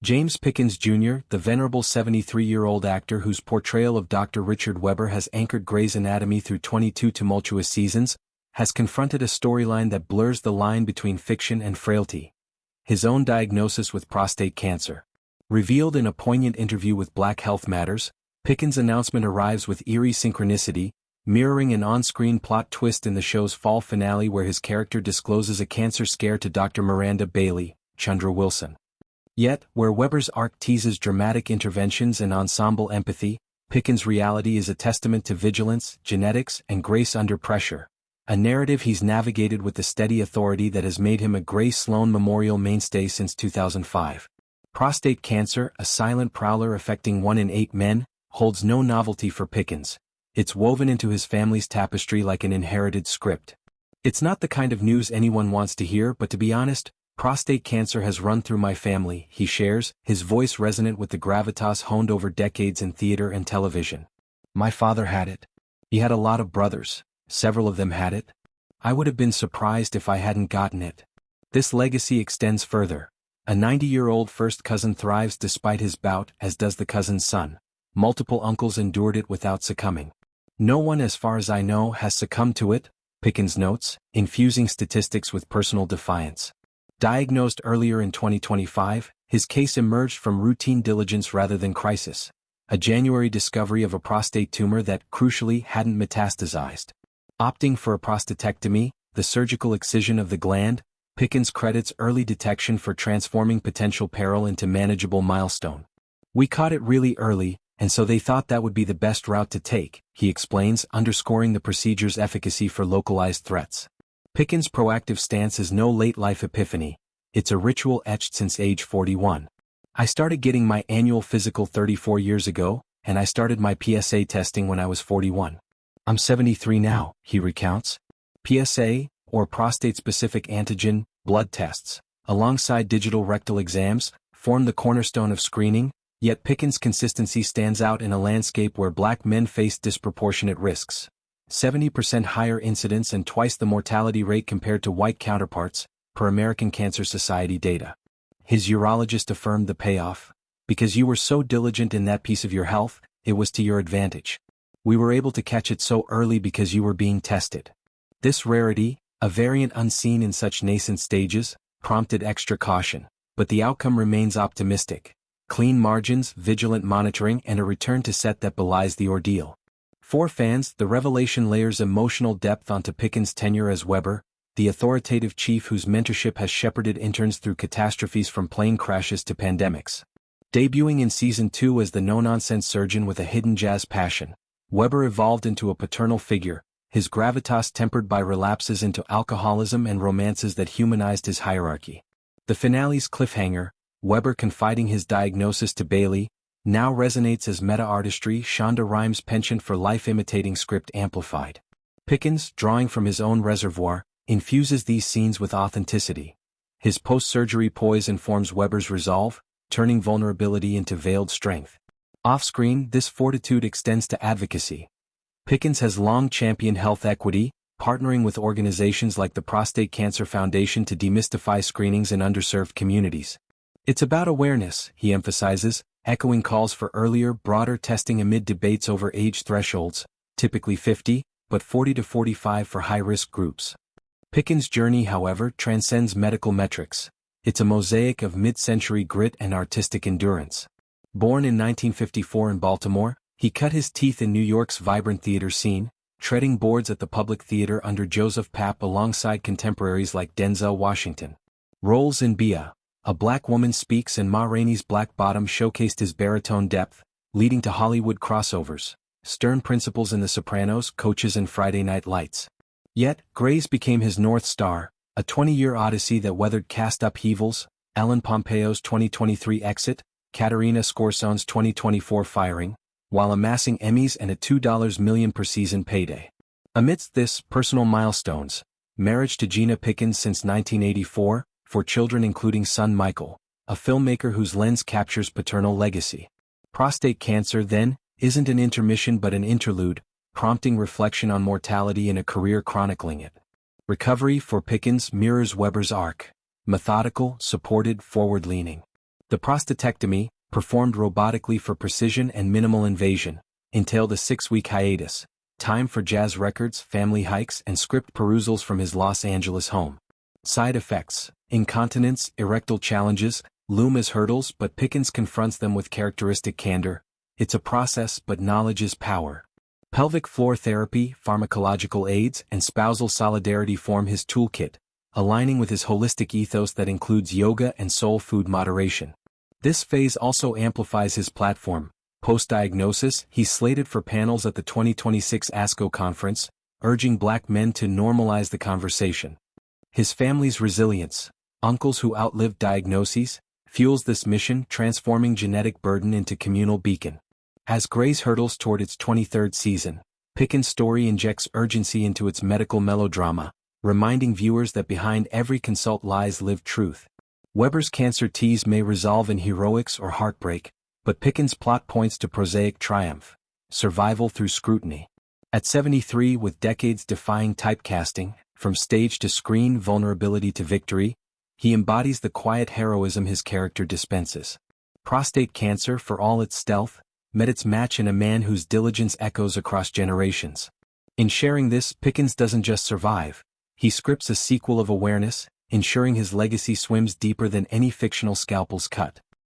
James Pickens Jr., the venerable 73-year-old actor whose portrayal of Dr. Richard Webber has anchored Grey's Anatomy through 22 tumultuous seasons, has confronted a storyline that blurs the line between fiction and frailty. His own diagnosis with prostate cancer. Revealed in a poignant interview with Black Health Matters, Pickens' announcement arrives with eerie synchronicity, mirroring an on-screen plot twist in the show's fall finale where his character discloses a cancer scare to Dr. Miranda Bailey, Chandra Wilson. Yet, where Webber's arc teases dramatic interventions and ensemble empathy, Pickens' reality is a testament to vigilance, genetics, and grace under pressure, a narrative he's navigated with the steady authority that has made him a Gray Sloan Memorial mainstay since 2005. Prostate cancer, a silent prowler affecting 1 in 8 men, holds no novelty for Pickens. It's woven into his family's tapestry like an inherited script. It's not the kind of news anyone wants to hear, but to be honest, prostate cancer has run through my family, he shares, his voice resonant with the gravitas honed over decades in theater and television. My father had it. He had a lot of brothers. Several of them had it. I would have been surprised if I hadn't gotten it. This legacy extends further. A 90-year-old first cousin thrives despite his bout, as does the cousin's son. Multiple uncles endured it without succumbing. No one, as far as I know, has succumbed to it, Pickens notes, infusing statistics with personal defiance. Diagnosed earlier in 2025, his case emerged from routine diligence rather than crisis. A January discovery of a prostate tumor that, crucially, hadn't metastasized. Opting for a prostatectomy, the surgical excision of the gland, Pickens credits early detection for transforming potential peril into manageable milestone. We caught it really early, and so they thought that would be the best route to take, he explains, underscoring the procedure's efficacy for localized threats. Pickens' proactive stance is no late-life epiphany. It's a ritual etched since age 41. I started getting my annual physical 34 years ago, and I started my PSA testing when I was 41. I'm 73 now, he recounts. PSA, or prostate-specific antigen, blood tests, alongside digital rectal exams, form the cornerstone of screening, yet Pickens' consistency stands out in a landscape where Black men face disproportionate risks. 70% higher incidence and twice the mortality rate compared to white counterparts, per American Cancer Society data. His urologist affirmed the payoff. Because you were so diligent in that piece of your health, it was to your advantage. We were able to catch it so early because you were being tested. This rarity, a variant unseen in such nascent stages, prompted extra caution, but the outcome remains optimistic. Clean margins, vigilant monitoring, and a return to set that belies the ordeal. For fans, the revelation layers emotional depth onto Pickens' tenure as Webber, the authoritative chief whose mentorship has shepherded interns through catastrophes from plane crashes to pandemics. Debuting in Season 2 as the no-nonsense surgeon with a hidden jazz passion, Webber evolved into a paternal figure, his gravitas tempered by relapses into alcoholism and romances that humanized his hierarchy. The finale's cliffhanger, Webber confiding his diagnosis to Bailey, now resonates as meta-artistry, Shonda Rhimes' penchant for life imitating script amplified. Pickens, drawing from his own reservoir, infuses these scenes with authenticity. His post-surgery poise informs Webber's resolve, turning vulnerability into veiled strength. Off-screen, this fortitude extends to advocacy. Pickens has long championed health equity, partnering with organizations like the Prostate Cancer Foundation to demystify screenings in underserved communities. It's about awareness, he emphasizes, echoing calls for earlier, broader testing amid debates over age thresholds, typically 50, but 40 to 45 for high-risk groups. Pickens' journey, however, transcends medical metrics. It's a mosaic of mid-century grit and artistic endurance. Born in 1954 in Baltimore, he cut his teeth in New York's vibrant theater scene, treading boards at the Public Theater under Joseph Papp alongside contemporaries like Denzel Washington. Roles in Bia, A Black Woman Speaks and Ma Rainey's Black Bottom showcased his baritone depth, leading to Hollywood crossovers. Stern principals in The Sopranos, Coaches and Friday Night Lights. Yet, Grey's became his North Star, a 20-year odyssey that weathered cast upheavals, Ellen Pompeo's 2023 exit, Katerina Scorsone's 2024 firing, while amassing Emmys and a $2 million per season payday. Amidst this, personal milestones, marriage to Gina Pickens since 1984, for children including son Michael, a filmmaker whose lens captures paternal legacy. Prostate cancer, then, isn't an intermission but an interlude, prompting reflection on mortality and a career chronicling it. Recovery for Pickens mirrors Webber's arc. Methodical, supported, forward-leaning. The prostatectomy, performed robotically for precision and minimal invasion, entailed a 6-week hiatus, time for jazz records, family hikes, and script perusals from his Los Angeles home. Side effects: incontinence, erectile challenges, loom as hurdles, but Pickens confronts them with characteristic candor. It's a process, but knowledge is power. Pelvic floor therapy, pharmacological aids, and spousal solidarity form his toolkit, aligning with his holistic ethos that includes yoga and soul food moderation. This phase also amplifies his platform. Post-diagnosis, he's slated for panels at the 2026 ASCO conference, urging Black men to normalize the conversation. His family's resilience, uncles who outlived diagnoses, fuels this mission, transforming genetic burden into communal beacon. As Grey's hurtles toward its 23rd season, Pickens' story injects urgency into its medical melodrama, reminding viewers that behind every consult lies lived truth. Weber's cancer tease may resolve in heroics or heartbreak, but Pickens' plot points to prosaic triumph, survival through scrutiny. At 73, with decades defying typecasting, from stage to screen, vulnerability to victory, he embodies the quiet heroism his character dispenses. Prostate cancer, for all its stealth, met its match in a man whose diligence echoes across generations. In sharing this, Pickens doesn't just survive, he scripts a sequel of awareness, ensuring his legacy swims deeper than any fictional scalpel's cut.